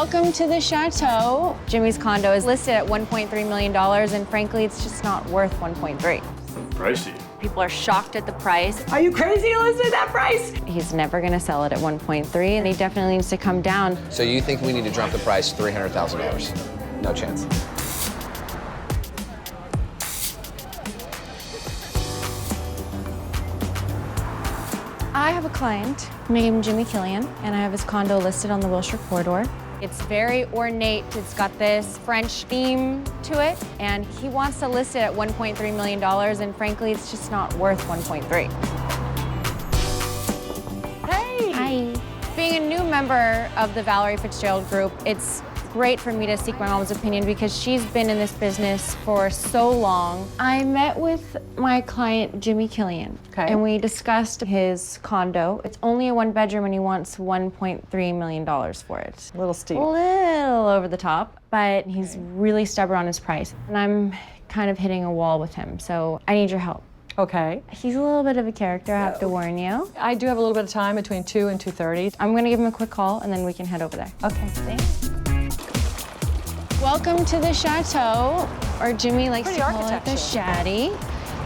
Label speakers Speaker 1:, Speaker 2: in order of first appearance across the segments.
Speaker 1: Welcome to the Chateau. Jimmy's condo is listed at $1.3 million, and frankly, it's just not worth 1.3.
Speaker 2: Pricey.
Speaker 1: People are shocked at the price.
Speaker 3: Are you crazy to listen to that price?
Speaker 1: He's never gonna sell it at 1.3, and he definitely needs to come down.
Speaker 4: So you think we need to drop the price $300,000? No chance.
Speaker 1: I have a client named Jimmy Killian, and I have his condo listed on the Wilshire corridor. It's very ornate. It's got this French theme to it, and he wants to list it at $1.3 million, and frankly, it's just not worth 1.3.
Speaker 3: Hey!
Speaker 1: Hi. Being a new member of the Valerie Fitzgerald Group, it's great for me to seek my mom's opinion because she's been in this business for so long. I met with my client, Jimmy Killian, and we discussed his condo. It's only a one-bedroom, and he wants $1.3 million for it.
Speaker 3: A little steep.
Speaker 1: A little over the top, but he's really stubborn on his price. And I'm kind of hitting a wall with him, so I need your help.
Speaker 3: Okay.
Speaker 1: He's a little bit of a character, I have to warn you.
Speaker 3: I do have a little bit of time between 2 and 2:30.
Speaker 1: I'm gonna give him a quick call, and then we can head over there.
Speaker 3: Okay.
Speaker 1: Thanks. Welcome to the Chateau, or Jimmy likes
Speaker 3: Pretty
Speaker 1: to call it the
Speaker 3: architecture.
Speaker 1: Shatty.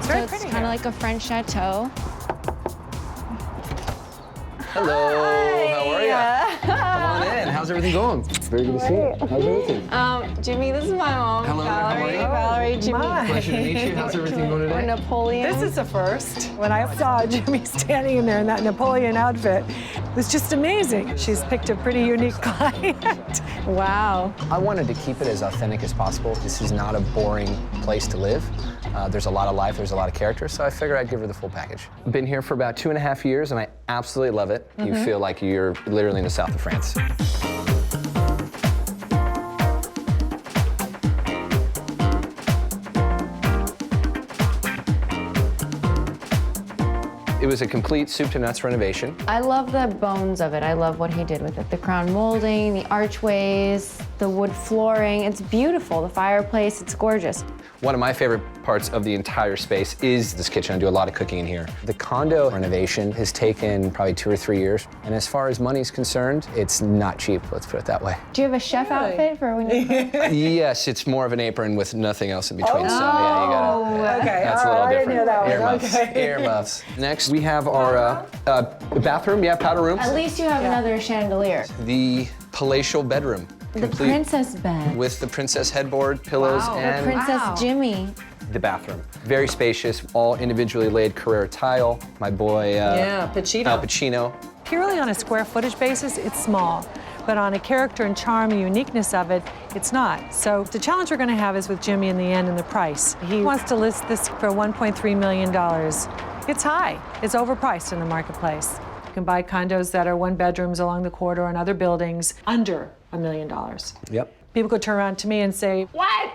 Speaker 3: very
Speaker 1: So it's
Speaker 3: pretty
Speaker 1: kind
Speaker 3: here.
Speaker 1: of like a French chateau.
Speaker 4: Hello, how are you? Come on in, how's everything going? Very good to see you. How's everything?
Speaker 1: Jimmy, this is my mom.
Speaker 4: Hello, how are you?
Speaker 1: Valerie, Jimmy.
Speaker 4: Pleasure to meet you. How's everything going
Speaker 1: Or
Speaker 4: today?
Speaker 1: Napoleon.
Speaker 3: This is a first. When I saw Jimmy standing in there in that Napoleon outfit, it was just amazing. She's picked a pretty unique client.
Speaker 1: Wow.
Speaker 4: I wanted to keep it as authentic as possible. This is not a boring place to live. There's a lot of life, there's a lot of character, so I figured I'd give her the full package. Been here for about 2.5 years, and I absolutely love it. You feel like you're literally in the south of France. It was a complete soup to nuts renovation.
Speaker 1: I love the bones of it. I love what he did with it. The crown molding, the archways, the wood flooring. It's beautiful. The fireplace, it's gorgeous.
Speaker 4: One of my favorite parts of the entire space is this kitchen. I do a lot of cooking in here. The condo renovation has taken probably 2 or 3 years. And as far as money's concerned, it's not cheap, let's put it that way.
Speaker 1: Do you have a chef outfit for when you cook?
Speaker 4: Yes, it's more of an apron with nothing else in between. So yeah, you gotta. Yeah,
Speaker 3: Okay,
Speaker 4: that's a
Speaker 3: all
Speaker 4: little
Speaker 3: right, I didn't
Speaker 4: different.
Speaker 3: hear that one.
Speaker 4: Earmuffs.
Speaker 3: Okay.
Speaker 4: Earmuffs. Next, we have our bathroom. Yeah, powder room.
Speaker 1: At least you have another chandelier.
Speaker 4: The palatial bedroom.
Speaker 1: The princess bed.
Speaker 4: With the princess headboard, pillows,
Speaker 3: Wow.
Speaker 4: and
Speaker 1: Princess Jimmy.
Speaker 4: the bathroom. Very spacious, all individually laid Carrera tile. My boy,
Speaker 3: Pacino.
Speaker 4: Al Pacino.
Speaker 3: Purely on a square footage basis, it's small. But on a character and charm and uniqueness of it, it's not. So the challenge we're going to have is with Jimmy in the end and the price. He wants to list this for $1.3 million. It's high. It's overpriced in the marketplace. You can buy condos that are 1 bedrooms along the corridor and other buildings under $1 million.
Speaker 4: Yep.
Speaker 3: People could turn around to me and say, "What?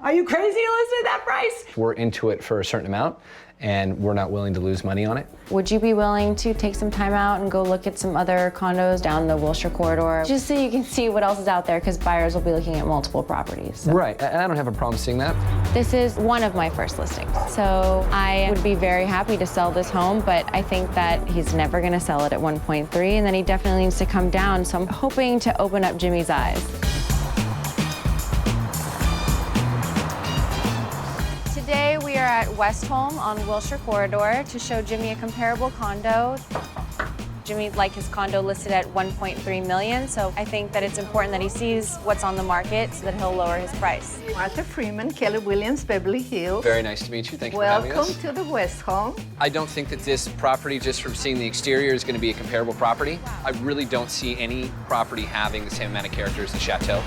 Speaker 3: Are you crazy to listen to that price?"
Speaker 4: We're into it for a certain amount, and we're not willing to lose money on it.
Speaker 1: Would you be willing to take some time out and go look at some other condos down the Wilshire corridor? Just so you can see what else is out there, because buyers will be looking at multiple properties. So.
Speaker 4: Right, and I don't have a problem seeing that.
Speaker 1: This is one of my first listings. So I would be very happy to sell this home, but I think that he's never gonna sell it at 1.3, and then he definitely needs to come down. So I'm hoping to open up Jimmy's eyes. Today we are at Westholm on Wilshire Corridor to show Jimmy a comparable condo. Jimmy'd like his condo listed at 1.3 million, so I think that it's important that he sees what's on the market so that he'll lower his price.
Speaker 5: Martha Freeman, Keller Williams, Beverly Hills.
Speaker 4: Very nice to meet you. Thank you for having
Speaker 5: Welcome
Speaker 4: us.
Speaker 5: to the Westholm.
Speaker 4: I don't think that this property, just from seeing the exterior, is going to be a comparable property. I really don't see any property having the same amount of character as the Chateau.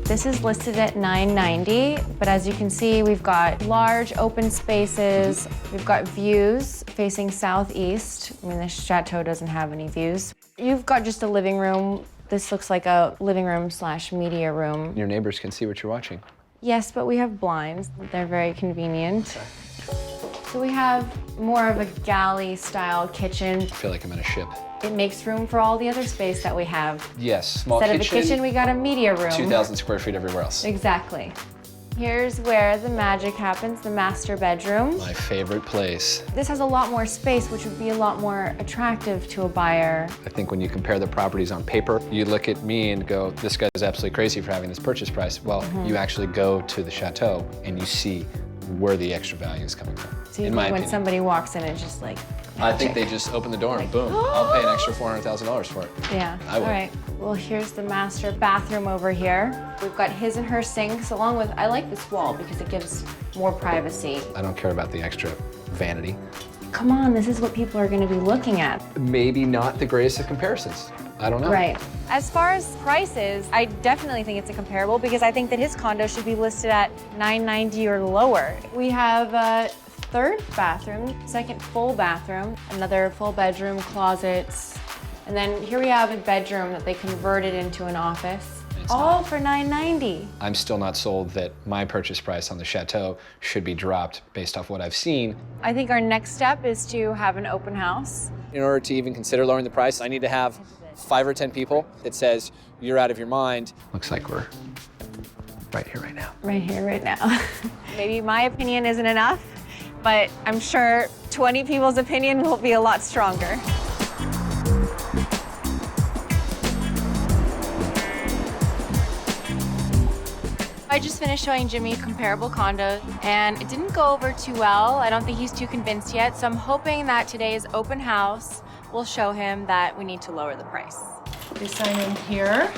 Speaker 1: This is listed at $990, but as you can see, we've got large open spaces. We've got views facing southeast. I mean, the Chateau doesn't have any views. You've got just a living room. This looks like a living room / media room.
Speaker 4: Your neighbors can see what you're watching.
Speaker 1: Yes, but we have blinds. They're very convenient. So we have more of a galley-style kitchen.
Speaker 4: I feel like I'm in a ship.
Speaker 1: It makes room for all the other space that we have.
Speaker 4: Yes, small
Speaker 1: Instead
Speaker 4: kitchen.
Speaker 1: of a kitchen, we got a media room.
Speaker 4: 2,000 square feet everywhere else.
Speaker 1: Exactly. Here's where the magic happens, the master bedroom.
Speaker 4: My favorite place.
Speaker 1: This has a lot more space, which would be a lot more attractive to a buyer.
Speaker 4: I think when you compare the properties on paper, you look at me and go, this guy's absolutely crazy for having this purchase price. Well, you actually go to the Chateau and you see where the extra value is coming from,
Speaker 1: So you
Speaker 4: in my
Speaker 1: think when
Speaker 4: opinion.
Speaker 1: somebody walks in, it's just like,
Speaker 4: I think they just open the door and boom, I'll pay an extra $400,000 for it.
Speaker 1: yeah,
Speaker 4: I would.
Speaker 1: all right. Well, here's the master bathroom over here. We've got his and her sinks, along with, I like this wall because it gives more privacy.
Speaker 4: I don't care about the extra vanity.
Speaker 1: Come on, this is what people are gonna be looking at.
Speaker 4: Maybe not the greatest of comparisons. I don't know.
Speaker 1: Right. As far as prices, I definitely think it's a comparable because I think that his condo should be listed at $990 or lower. We have a third bathroom, second full bathroom, another full bedroom, closets, and then here we have a bedroom that they converted into an office. All for $990.
Speaker 4: I'm still not sold that my purchase price on the Chateau should be dropped based off what I've seen.
Speaker 1: I think our next step is to have an open house.
Speaker 4: In order to even consider lowering the price, I need to have 5 or 10 people that says, you're out of your mind. Looks like we're right here, right now.
Speaker 1: Right here, right now. Maybe my opinion isn't enough, but I'm sure 20 people's opinion will be a lot stronger. I just finished showing Jimmy comparable condos, and it didn't go over too well. I don't think he's too convinced yet, so I'm hoping that today's open house will show him that we need to lower the price.
Speaker 3: You sign in here.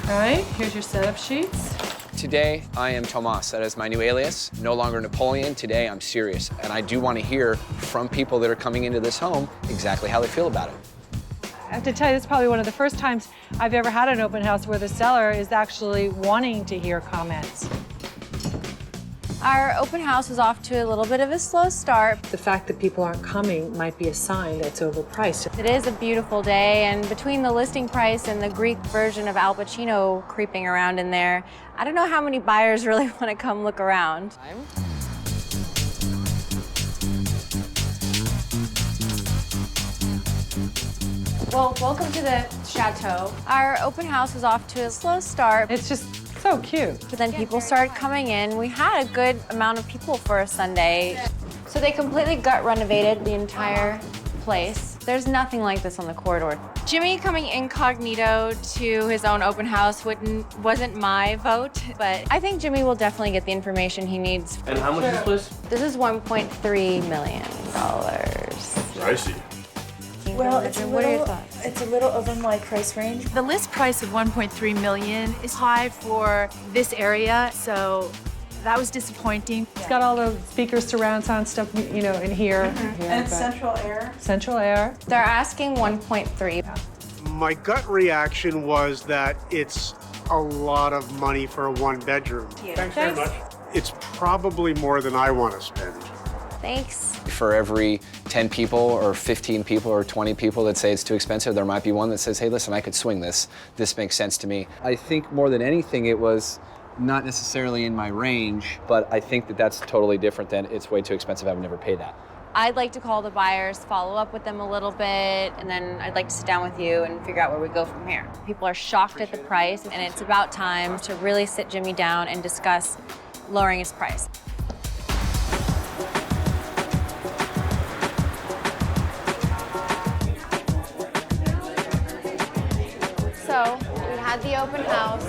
Speaker 3: All right, here's your setup sheets.
Speaker 4: Today, I am Tomas. That is my new alias. No longer Napoleon. Today, I'm serious. And I do want to hear from people that are coming into this home exactly how they feel about it.
Speaker 3: I have to tell you, this is probably one of the first times I've ever had an open house where the seller is actually wanting to hear comments.
Speaker 1: Our open house is off to a little bit of a slow start.
Speaker 3: The fact that people aren't coming might be a sign that it's overpriced.
Speaker 1: It is a beautiful day, and between the listing price and the Greek version of Al Pacino creeping around in there, I don't know how many buyers really want to come look around. Well, welcome to the Chateau. Our open house is off to a slow start.
Speaker 3: It's just so cute.
Speaker 1: But then people started coming in. We had a good amount of people for a Sunday. So they completely gut renovated the entire place. There's nothing like this on the corridor. Jimmy coming incognito to his own open house wasn't my vote, but I think Jimmy will definitely get the information he needs.
Speaker 2: And how much is this place?
Speaker 1: This is $1.3 million.
Speaker 2: I see.
Speaker 6: Well, it's a
Speaker 1: What are your
Speaker 6: little,
Speaker 1: thoughts?
Speaker 6: it's a little over my price range.
Speaker 7: The list price of $1.3 million is high for this area, so that was disappointing.
Speaker 3: It's got all the speakers, surround sound stuff, you know, in here.
Speaker 6: And it's central air.
Speaker 3: Central air.
Speaker 1: They're asking 1.3.
Speaker 8: My gut reaction was that it's a lot of money for a one bedroom.
Speaker 2: Thanks very much.
Speaker 8: It's probably more than I want to spend.
Speaker 1: Thanks.
Speaker 4: For every 10 people or 15 people or 20 people that say it's too expensive, there might be one that says, hey, listen, I could swing this. This makes sense to me. I think more than anything, it was not necessarily in my range, but I think that that's totally different than it's way too expensive, I would never pay that.
Speaker 1: I'd like to call the buyers, follow up with them a little bit, and then I'd like to sit down with you and figure out where we go from here. People are shocked at the price, and it's about time to really sit Jimmy down and discuss lowering his price. So we had the open house.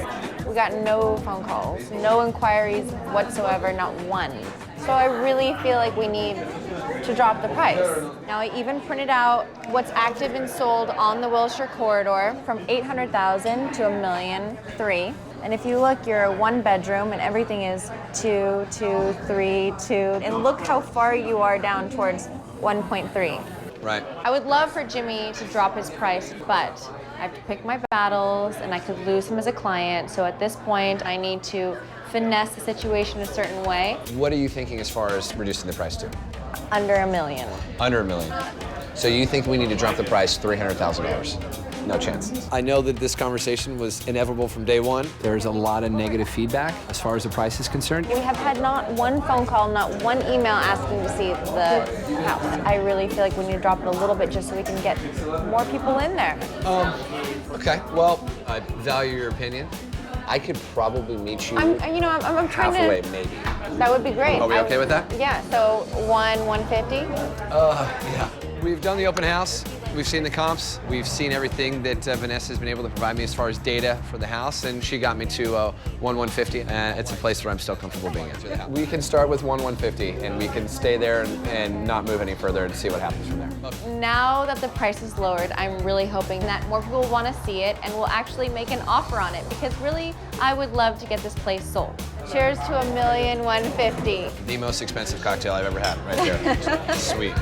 Speaker 1: We got no phone calls, no inquiries whatsoever, not one. So I really feel like we need to drop the price. Now I even printed out what's active and sold on the Wilshire corridor from $800,000 to $1.3 million. And if you look, you're a one bedroom and everything is 2, 2, 3, 2. And look how far you are down towards 1.3.
Speaker 4: Right.
Speaker 1: I would love for Jimmy to drop his price, but I have to pick my battles and I could lose him as a client. So at this point, I need to finesse the situation a certain way.
Speaker 4: What are you thinking as far as reducing the price to?
Speaker 1: Under $1 million.
Speaker 4: Under $1 million. So you think we need to drop the price $300,000? No chance. I know that this conversation was inevitable from day one. There's a lot of negative feedback as far as the price is concerned.
Speaker 1: We have had not one phone call, not one email asking to see the house. I really feel like we need to drop it a little bit just so we can get more people in there.
Speaker 4: Okay, well, I value your opinion. I could probably meet you
Speaker 1: I'm trying
Speaker 4: halfway,
Speaker 1: to.
Speaker 4: maybe.
Speaker 1: That would be great.
Speaker 4: Are we okay with that?
Speaker 1: Yeah. So 150.
Speaker 4: Yeah. We've done the open house. We've seen the comps. We've seen everything that Vanessa has been able to provide me as far as data for the house, and she got me to 150. It's a place where I'm still comfortable being in. We can start with 150, and we can stay there and not move any further and see what happens from there.
Speaker 1: Now that the price is lowered, I'm really hoping that more people will want to see it and will actually make an offer on it, because really, I would love to get this place sold. Cheers to $1,150,000.
Speaker 4: The most expensive cocktail I've ever had, right there. Sweet.